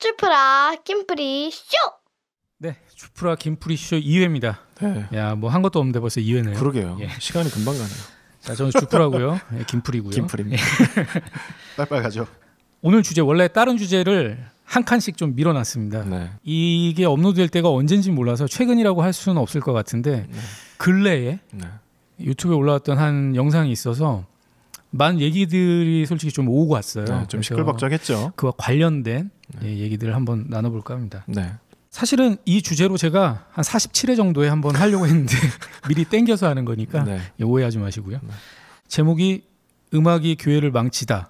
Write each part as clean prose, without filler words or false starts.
쭈프라 김프리 쇼. 네, 쭈프라 김프리 쇼 2회입니다. 네. 야, 뭐 한 것도 없는데 벌써 2회네요. 그러게요. 예. 시간이 금방 가네요. 자, 저는 쭈프라고요. 예, 김프리고요. 김프리입니다. 빨빨 가죠. 오늘 주제 원래 다른 주제를 한 칸씩 좀 밀어놨습니다. 네. 이게 업로드될 때가 언젠지 몰라서 최근이라고 할 수는 없을 것 같은데 근래에 유튜브에 올라왔던 한 영상이 있어서 많은 얘기들이 솔직히 좀 오고 왔어요. 네, 좀 시끌벅적했죠. 그와 관련된 얘기들을 한번 나눠볼까 합니다. 네. 사실은 이 주제로 제가 한 47회 정도에 한번 하려고 했는데 미리 땡겨서 하는 거니까 오해하지 마시고요. 제목이 음악이 교회를 망치다가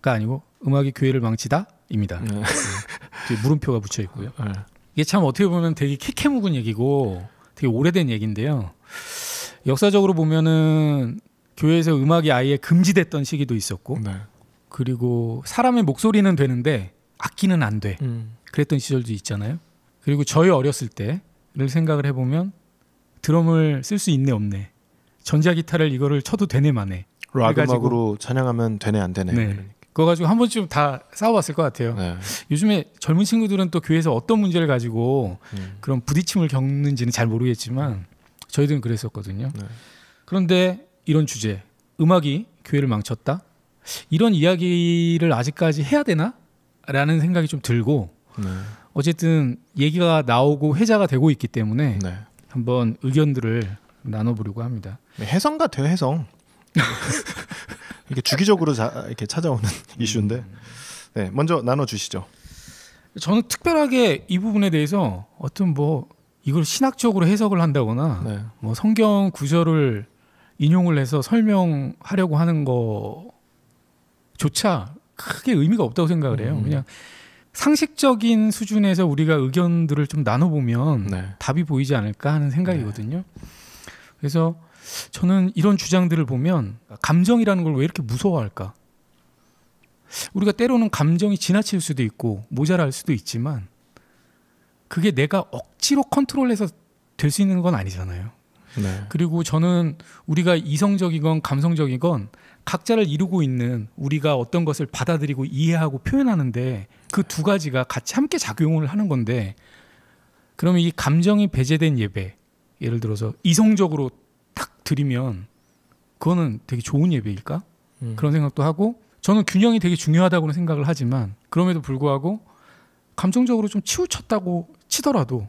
아니고 음악이 교회를 망치다입니다. 뒤에 물음표가 붙여 있고요. 이게 참 어떻게 보면 되게 캐캐 묵은 얘기고 되게 오래된 얘기인데요. 역사적으로 보면은 교회에서 음악이 아예 금지됐던 시기도 있었고 그리고 사람의 목소리는 되는데 악기는 안 돼. 그랬던 시절도 있잖아요. 그리고 저희 어렸을 때를 생각을 해보면 드럼을 쓸 수 있네 없네. 전자기타를 이거를 쳐도 되네 마네. 락 음악으로 찬양하면 되네 안 되네. 네. 그거 가지고 한 번쯤 다 싸워봤을 것 같아요. 네. 요즘에 젊은 친구들은 또 교회에서 어떤 문제를 가지고 그런 부딪힘을 겪는지는 잘 모르겠지만 저희들은 그랬었거든요. 그런데 이런 주제, 음악이 교회를 망쳤다? 이런 이야기를 아직까지 해야 되나? 라는 생각이 좀 들고 어쨌든 얘기가 나오고 회자가 되고 있기 때문에 한번 의견들을 나눠보려고 합니다. 해성 같아요, 해성. 이게 주기적으로 이렇게 찾아오는 이슈인데 먼저 나눠주시죠. 저는 특별하게 이 부분에 대해서 어떤 뭐 이걸 신학적으로 해석을 한다거나 뭐 성경 구절을 인용을 해서 설명하려고 하는 거조차 크게 의미가 없다고 생각을 해요. 그냥 상식적인 수준에서 우리가 의견들을 좀 나눠보면 답이 보이지 않을까 하는 생각이거든요. 그래서 저는 이런 주장들을 보면 감정이라는 걸 왜 이렇게 무서워할까? 우리가 때로는 감정이 지나칠 수도 있고 모자랄 수도 있지만 그게 내가 억지로 컨트롤해서 될 수 있는 건 아니잖아요. 그리고 저는 우리가 이성적이건 감성적이건 각자를 이루고 있는 우리가 어떤 것을 받아들이고 이해하고 표현하는데 그 두 가지가 같이 함께 작용을 하는 건데 그러면 이 감정이 배제된 예배, 예를 들어서 이성적으로 딱 드리면 그거는 되게 좋은 예배일까? 그런 생각도 하고 저는 균형이 되게 중요하다고는 생각을 하지만 그럼에도 불구하고 감정적으로 좀 치우쳤다고 치더라도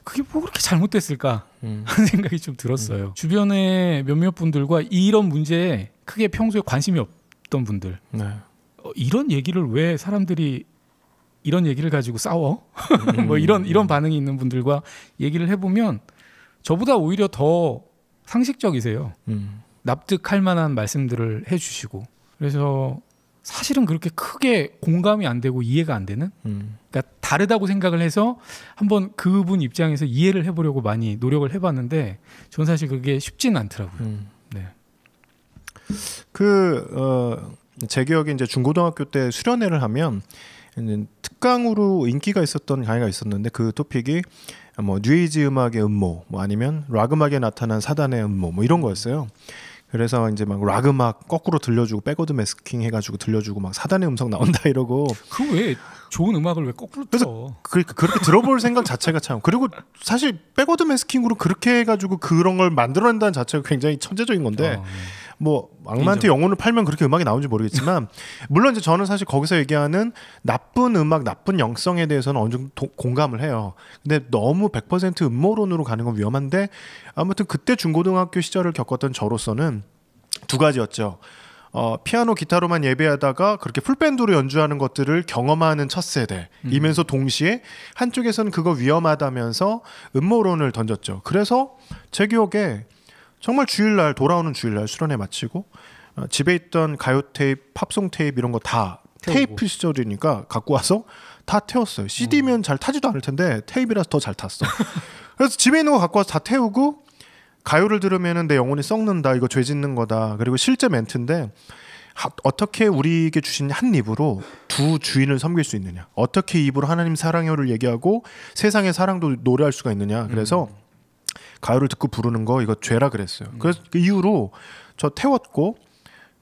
그게 뭐 그렇게 잘못됐을까 하는 생각이 좀 들었어요. 주변에 몇몇 분들과 이런 문제에 크게 평소에 관심이 없던 분들 이런 얘기를 왜 사람들이 이런 얘기를 가지고 싸워? 뭐 이런 반응이 있는 분들과 얘기를 해보면 저보다 오히려 더 상식적이세요. 납득할 만한 말씀들을 해주시고 그래서 사실은 그렇게 크게 공감이 안 되고 이해가 안 되는 그러니까 다르다고 생각을 해서 한번 그분 입장에서 이해를 해보려고 많이 노력을 해봤는데 저는 사실 그게 쉽지는 않더라고요. 제 기억에 이제 중고등학교 때 수련회를 하면 특강으로 인기가 있었던 강의가 있었는데 그 토픽이 뭐 뉴에이지 음악의 음모, 뭐 아니면 락 음악에 나타난 사단의 음모, 뭐 이런 거였어요. 그래서 이제 막 락 음악 거꾸로 들려주고 백워드 매스킹 해가지고 들려주고 막 사단의 음성 나온다 이러고. 그 왜 좋은 음악을 왜 거꾸로 틀어? 그렇게 들어볼 생각 자체가 참. 그리고 사실 백워드 매스킹으로 그렇게 해가지고 그런 걸 만들어낸다는 자체가 굉장히 천재적인 건데. 뭐 악마한테 영혼을 팔면 그렇게 음악이 나오는지 모르겠지만 물론 이제 저는 사실 거기서 얘기하는 나쁜 음악, 나쁜 영성에 대해서는 어느 정도 공감을 해요. 근데 너무 100% 음모론으로 가는 건 위험한데 아무튼 그때 중고등학교 시절을 겪었던 저로서는 두 가지였죠. 피아노, 기타로만 예배하다가 그렇게 풀밴드로 연주하는 것들을 경험하는 첫 세대이면서 동시에 한쪽에서는 그거 위험하다면서 음모론을 던졌죠. 그래서 제 기억에 정말 주일날 돌아오는 주일날 수련회 마치고 집에 있던 가요 테이프, 팝송 테이프 이런 거 다 테이프 시절이니까 갖고 와서 다 태웠어요. CD면 잘 타지도 않을 텐데 테이프라서 더 잘 탔어. 그래서 집에 있는 거 갖고 와서 다 태우고 가요를 들으면은 내 영혼이 썩는다. 이거 죄 짓는 거다. 그리고 실제 멘트인데 어떻게 우리에게 주신 한 입으로 두 주인을 섬길 수 있느냐. 어떻게 입으로 하나님 사랑요를 얘기하고 세상의 사랑도 노래할 수가 있느냐. 그래서 가요를 듣고 부르는 거 이거 죄라 그랬어요. 그래서 그 이후로 저 태웠고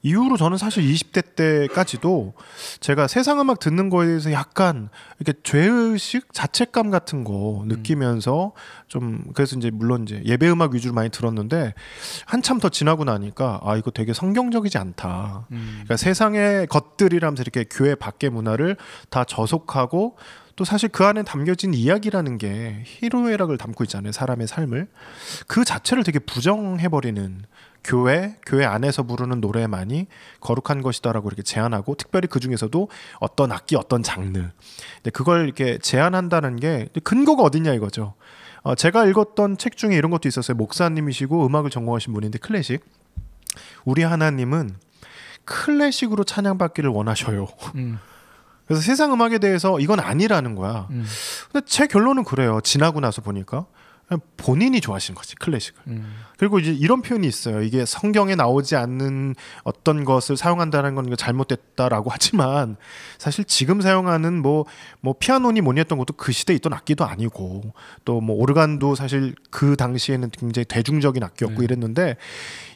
이후로 저는 사실 20대 때까지도 제가 세상 음악 듣는 거에 대해서 약간 이렇게 죄의식, 자책감 같은 거 느끼면서 좀 그래서 이제 물론 이제 예배 음악 위주로 많이 들었는데 한참 더 지나고 나니까 아 이거 되게 성경적이지 않다. 그러니까 세상의 것들이라면서 이렇게 교회 밖의 문화를 다 저속하고 또 사실 그 안에 담겨진 이야기라는 게 희로애락을 담고 있잖아요. 사람의 삶을. 그 자체를 되게 부정해버리는 교회 안에서 부르는 노래만이 거룩한 것이다라고 이렇게 제안하고 특별히 그 중에서도 어떤 악기, 어떤 장르. 근데 그걸 이렇게 제안한다는 게 근거가 어딨냐 이거죠. 제가 읽었던 책 중에 이런 것도 있었어요. 목사님이시고 음악을 전공하신 분인데 클래식. 우리 하나님은 클래식으로 찬양받기를 원하셔요. 그래서 세상 음악에 대해서 이건 아니라는 거야. 근데 제 결론은 그래요. 지나고 나서 보니까 본인이 좋아하시는 거지 클래식을. 그리고 이제 이런 표현이 있어요. 이게 성경에 나오지 않는 어떤 것을 사용한다는 건 잘못됐다라고 하지만 사실 지금 사용하는 뭐 피아노니 뭐니 했던 것도 그 시대에 있던 악기도 아니고 또 뭐 오르간도 사실 그 당시에는 굉장히 대중적인 악기였고 이랬는데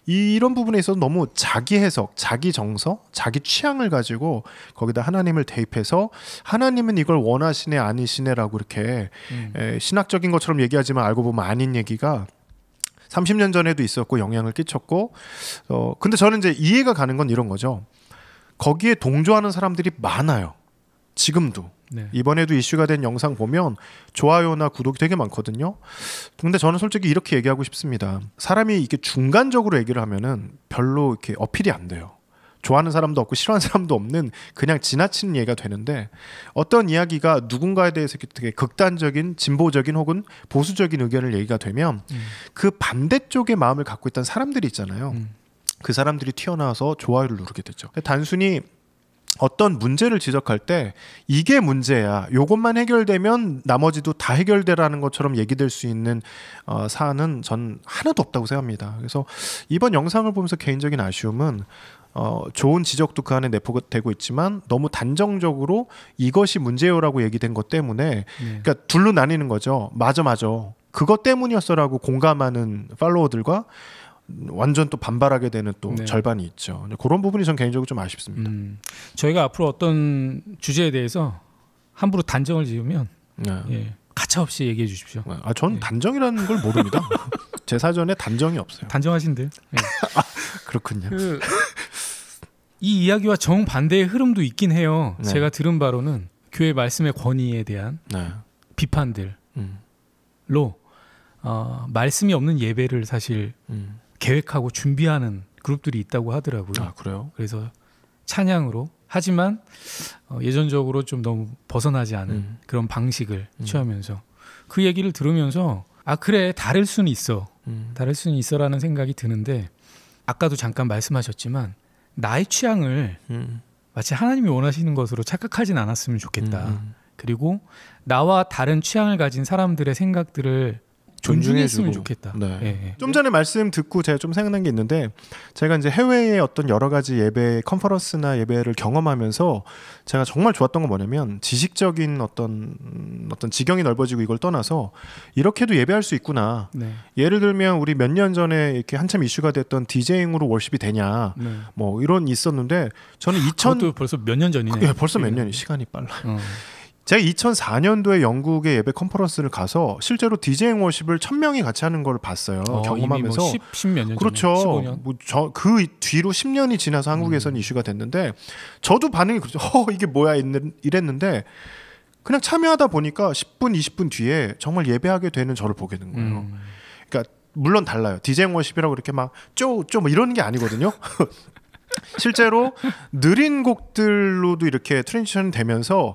이런 부분에 있어서 너무 자기 해석, 자기 정서, 자기 취향을 가지고 거기다 하나님을 대입해서 하나님은 이걸 원하시네 아니시네라고 이렇게 신학적인 것처럼 얘기하지만 알고 보면 아닌 얘기가 30년 전에도 있었고 영향을 끼쳤고 근데 저는 이제 이해가 가는 건 이런 거죠. 거기에 동조하는 사람들이 많아요. 지금도. 네. 이번에도 이슈가 된 영상 보면 좋아요나 구독이 되게 많거든요. 근데 저는 솔직히 이렇게 얘기하고 싶습니다. 사람이 이렇게 중간적으로 얘기를 하면은 별로 이렇게 어필이 안 돼요. 좋아하는 사람도 없고 싫어하는 사람도 없는 그냥 지나치는 얘기가 되는데 어떤 이야기가 누군가에 대해서 되게 극단적인 진보적인 혹은 보수적인 의견을 얘기가 되면 그 반대쪽의 마음을 갖고 있던 사람들이 있잖아요. 그 사람들이 튀어나와서 좋아요를 누르게 되죠. 단순히 어떤 문제를 지적할 때 이게 문제야. 요것만 해결되면 나머지도 다 해결되라는 것처럼 얘기될 수 있는 사안은 전 하나도 없다고 생각합니다. 그래서 이번 영상을 보면서 개인적인 아쉬움은 좋은 지적도 그 안에 내포되고 있지만 너무 단정적으로 이것이 문제요라고 얘기된 것 때문에 그러니까 둘로 나뉘는 거죠. 맞아. 그것 때문이었어라고 공감하는 팔로워들과 완전 또 반발하게 되는 또 절반이 있죠. 그런 부분이 전 개인적으로 좀 아쉽습니다. 저희가 앞으로 어떤 주제에 대해서 함부로 단정을 지으면 가차없이 얘기해 주십시오. 전 단정이라는 걸 모릅니다. 제 사전에 단정이 없어요. 단정하신데요. 그렇군요. 이 이야기와 정반대의 흐름도 있긴 해요. 제가 들은 바로는 교회 말씀의 권위에 대한 비판들로 말씀이 없는 예배를 사실 계획하고 준비하는 그룹들이 있다고 하더라고요. 그래요? 그래서 찬양으로 하지만 예전적으로 좀 너무 벗어나지 않은 그런 방식을 취하면서 그 얘기를 들으면서 그래 다를 수는 있어. 다를 수는 있어라는 생각이 드는데 아까도 잠깐 말씀하셨지만 나의 취향을 마치 하나님이 원하시는 것으로 착각하진 않았으면 좋겠다. 그리고 나와 다른 취향을 가진 사람들의 생각들을 존중했으면 좋겠다. 좀 전에 말씀 듣고 제가 좀 생각난 게 있는데 제가 이제 해외의 어떤 여러 가지 예배 컨퍼런스나 예배를 경험하면서 제가 정말 좋았던 건 뭐냐면 지식적인 어떤 지경이 넓어지고 이걸 떠나서 이렇게도 예배할 수 있구나. 예를 들면 우리 몇 년 전에 이렇게 한참 이슈가 됐던 디제잉으로 월십이 되냐. 뭐 이런 있었는데 저는 그것도 벌써 몇 년 전이네. 벌써 몇 년이 시간이 빨라. 제가 2004년도에 영국의 예배 컨퍼런스를 가서 실제로 디제잉 워십을 1000명이 같이 하는 걸 봤어요. 경험하면서. 이미 뭐 10몇 년 그렇죠. 15년. 그 뒤로 10년이 지나서 한국에서는 이슈가 됐는데 저도 반응이 그렇죠. 이게 뭐야 이랬는데 그냥 참여하다 보니까 10분, 20분 뒤에 정말 예배하게 되는 저를 보게 된 거예요. 그러니까 물론 달라요. 디제잉 워십이라고 이렇게 막 뭐 이런 게 아니거든요. 실제로 느린 곡들로도 이렇게 트랜지션 되면서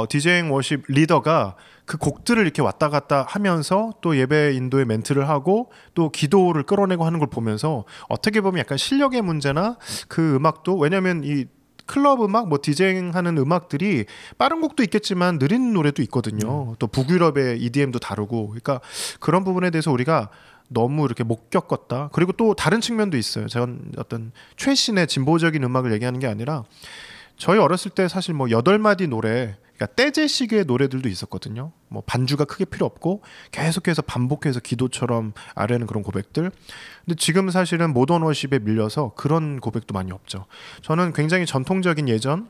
디제잉 워십 리더가 그 곡들을 이렇게 왔다 갔다 하면서 또 예배 인도의 멘트를 하고 또 기도를 끌어내고 하는 걸 보면서 어떻게 보면 약간 실력의 문제나 그 음악도 왜냐하면 이 클럽 음악, 뭐 디제잉하는 음악들이 빠른 곡도 있겠지만 느린 노래도 있거든요. 또 북유럽의 EDM도 다르고 그러니까 그런 부분에 대해서 우리가 너무 이렇게 못 겪었다. 그리고 또 다른 측면도 있어요. 제가 어떤 최신의 진보적인 음악을 얘기하는 게 아니라 저희 어렸을 때 사실 뭐 8마디 노래 그러니까 떼제식의 노래들도 있었거든요. 뭐 반주가 크게 필요 없고 계속해서 반복해서 기도처럼 아뢰는 그런 고백들. 근데 지금 사실은 모던 워십에 밀려서 그런 고백도 많이 없죠. 저는 굉장히 전통적인 예전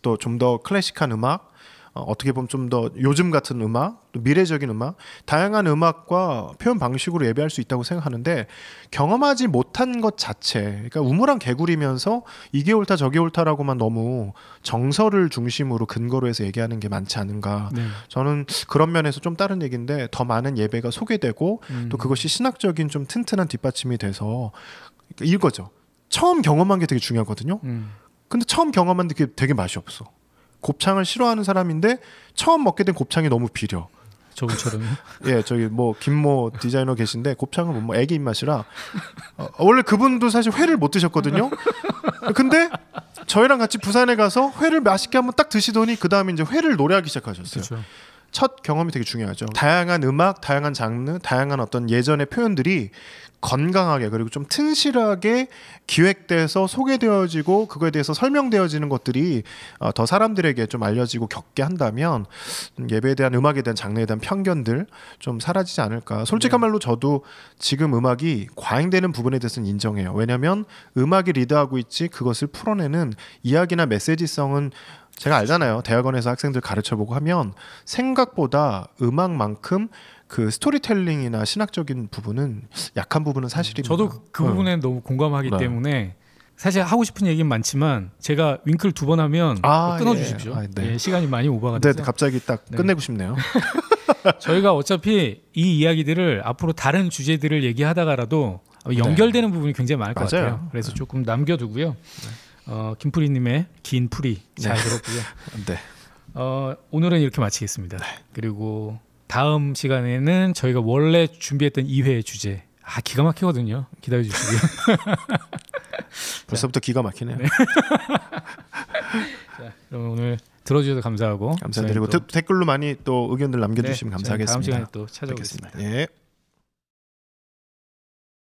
또 좀 더 클래식한 음악, 어떻게 보면 좀 더 요즘 같은 음악, 또 미래적인 음악, 다양한 음악과 표현 방식으로 예배할 수 있다고 생각하는데 경험하지 못한 것 자체, 그러니까 우물안 개구리면서 이게 옳다 저게 옳다라고만 너무 정서를 중심으로 근거로 해서 얘기하는 게 많지 않은가. 네. 저는 그런 면에서 좀 다른 얘기인데 더 많은 예배가 소개되고 또 그것이 신학적인 좀 튼튼한 뒷받침이 돼서 이거죠. 처음 경험한 게 되게 중요하거든요. 근데 처음 경험한 게 되게 맛이 없어. 곱창을 싫어하는 사람인데 처음 먹게 된 곱창이 너무 비려. 저분처럼요? 예, 저기 뭐 김모 디자이너 계신데 곱창은 뭐 애기 입맛이라 원래 그분도 사실 회를 못 드셨거든요. 근데 저희랑 같이 부산에 가서 회를 맛있게 한번 딱 드시더니 그 다음에 이제 회를 노래하기 시작하셨어요. 그렇죠. 첫 경험이 되게 중요하죠. 다양한 음악, 다양한 장르, 다양한 어떤 예전의 표현들이 건강하게 그리고 좀 튼실하게 기획돼서 소개되어지고 그거에 대해서 설명되어지는 것들이 더 사람들에게 좀 알려지고 겪게 한다면 예배에 대한 음악에 대한 장르에 대한 편견들 좀 사라지지 않을까. 솔직한 말로 저도 지금 음악이 과잉되는 부분에 대해서는 인정해요. 왜냐하면 음악이 리드하고 있지 그것을 풀어내는 이야기나 메시지성은 제가 알잖아요. 대학원에서 학생들 가르쳐보고 하면 생각보다 음악만큼 그 스토리텔링이나 신학적인 부분은 약한 부분은 사실입니다. 저도 그 부분에 너무 공감하기 때문에 사실 하고 싶은 얘기는 많지만 제가 윙크를 2번 하면 끊어주십시오. 네. 시간이 많이 오버가 돼서. 네, 갑자기 딱 끝내고 싶네요. 저희가 어차피 이 이야기들을 앞으로 다른 주제들을 얘기하다가라도 연결되는 부분이 굉장히 많을 것 같아요. 그래서 조금 남겨두고요. 김프리님의 긴 풀이 잘 들었고요. 네. 오늘은 이렇게 마치겠습니다. 그리고 다음 시간에는 저희가 원래 준비했던 2회의 주제 기가 막히거든요. 기다려 주시고요. 벌써부터 기가 막히네요. 네. 자, 그럼 오늘 들어주셔서 감사하고 감사드리고 댓글로 많이 또 의견들 남겨주시면 감사하겠습니다. 다음 시간에 또 찾아오겠습니다. 예.